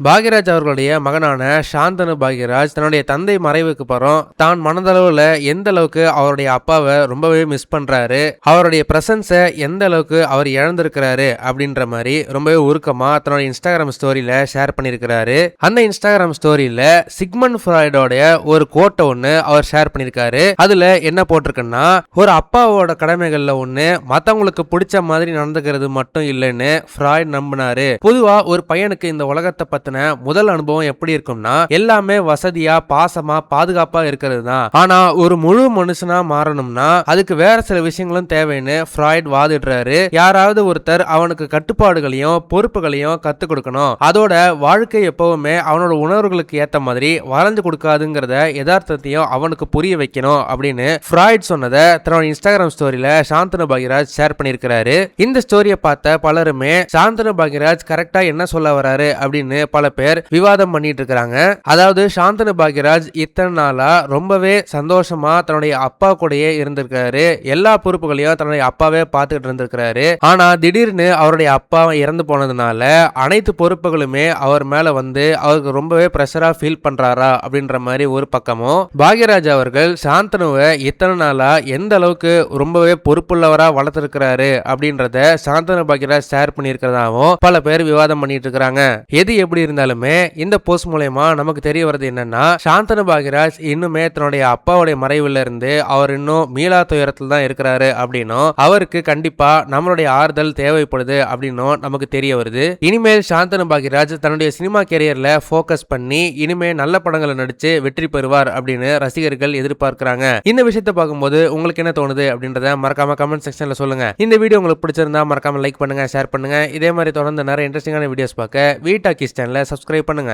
பாக்யராஜ் அவர்களுடைய மகனான சாந்தனு பாக்யராஜ் தன்னுடைய தந்தை மறைவுக்கு அப்புறம் தான் மனதளவுல எந்த அளவுக்கு அவருடைய அப்பாவை ரொம்பவே மிஸ் பண்றாரு, அவருடைய பிரசன்ஸை எந்த அளவுக்கு அவர் இழந்திருக்கிறாரு அப்படின்ற மாதிரி ரொம்பவே உருக்கமா தன்னுடைய இன்ஸ்டாகிராம் ஸ்டோரியில ஷேர் பண்ணிருக்கிறாரு. அந்த இன்ஸ்டாகிராம் ஸ்டோரியில சிக்மண்ட் ஃப்ராய்டோட ஒரு கோட்டை ஒண்ணு அவர் ஷேர் பண்ணிருக்காரு. அதுல என்ன போட்டிருக்குன்னா, ஒரு அப்பாவோட கடமைகள்ல ஒண்ணு மத்தவங்களுக்கு பிடிச்ச மாதிரி நடந்துக்கிறது மட்டும் இல்லைன்னு ஃப்ராய்ட் நம்பினாரு. பொதுவா ஒரு பையனுக்கு இந்த உலகத்தை பத்தின முதல் அனுபவம் எப்படி இருக்கும்னா, எல்லாமே வசதியா பாசமா பாதுகாப்பா இருக்கிறது தான். ஆனா ஒரு முழு மனுஷனா மாறணும்னா அதுக்கு வேற சில விஷயங்களும் தேவைன்னு ஃப்ராய்ட் வாதிடுறாரு. யாராவது ஒருத்தர் அவனுக்கு கட்டுப்பாடுகளையும் பொறுப்புகளையும் கத்து கொடுக்கணும். அதோட வாழ்க்கை எப்பவுமே அவனோட உணர்வுகளுக்கு ஏத்த மாதிரி வளைஞ்சு கொடுக்காதுங்கிறத யதார்த்தத்தையும் அவனுக்கு புரிய வைக்கணும் அப்படின்னு ஃப்ராய்ட் சொன்னதை தன்னோட இன்ஸ்டாகிராம் ஸ்டோரியில சாந்தனு பாக்யராஜ் ஷேர் பண்ணிருக்கிறாரு. இந்த ஸ்டோரியை பார்த்த பலருமே சாந்தனு பாக்யராஜ் கரெக்டா என்ன சொல்ல வராரு அப்படின்னு பல பேர் விவாதம் பண்ணிட்டு இருக்காங்க. அதாவது சாந்தனு பாக்யராஜ் இத்தனை நாளா ரொம்பவே சந்தோஷமா தன்னுடைய அப்பா கூடயே இருந்திருக்காரு. எல்லா பொறுப்புகளையும் தன்னுடைய அப்பாவே பார்த்துக்கிட்டு இருந்திருக்கிறாரு. ஆனா திடீர்னு அவருடைய அப்பா இறந்து போனதுனால அனைத்து பொறுப்புகளுமே அவர் மேல வந்து அவருக்கு ரொம்பவே பிரஷரா ஃபீல் பண்றாரா அப்படின்ற மாதிரி ஒரு பக்கமும், பாக்யராஜ் அவர்கள் சாந்தனுவை இத்தனை நாளா எந்த அளவுக்கு ரொம்பவே பொறுப்புள்ளவரா வளர்த்திருக்கிறாரு அப்படின்றத சாந்தனு பாக்யராஜ் ஷேர் பண்ணியிருக்கிறதாவும் பல பேர் விவாதம் பண்ணிட்டு இருக்காங்க. எது எப்படி இருந்தாலுமே இந்த போஸ்ட் மூலமா நமக்கு தெரிய வருது என்னன்னா, சாந்தனு பாக்யராஜ் இன்னுமே தன்னுடைய அப்பாவுடைய மறைவுல இருந்து அவர் இன்னும் மீளா துயரத்தில் தான் இருக்கிறாரு அப்படின்னும், அவருக்கு கண்டிப்பா நம்மளுடைய ஆறுதல் தேவைப்படுது அப்படின்னும் நமக்கு தெரிய வருது. இனிமேல் சாந்தனு பாக்யராஜ் தன்னுடைய சினிமா கேரியர்ல போக்கஸ் பண்ணி இனிமே நல்ல படங்களை நடிச்சு வெற்றி பெறுவார் அப்படின்னு ரசிகர்கள் எதிர்பார்க்கிறாங்க. இந்த விஷயத்தை பார்க்கும்போது உங்களுக்கு என்ன தோணுது அப்படின்றத மறக்காம கமெண்ட் செக்ஷன்ல சொல்லுங்க. இந்த வீடியோ உங்களுக்கு பிடிச்சிருந்தா மறக்காம லைக் பண்ணுங்க, ஷேர் பண்ணுங்க. இதே மாதிரி தொடர்ந்து நிறைய இன்ட்ரெஸ்டிங்கான வீடியோஸ் பார்க்க வீ டாக்கீஸ் சேனலை சப்ஸ்கிரைப் பண்ணுங்க.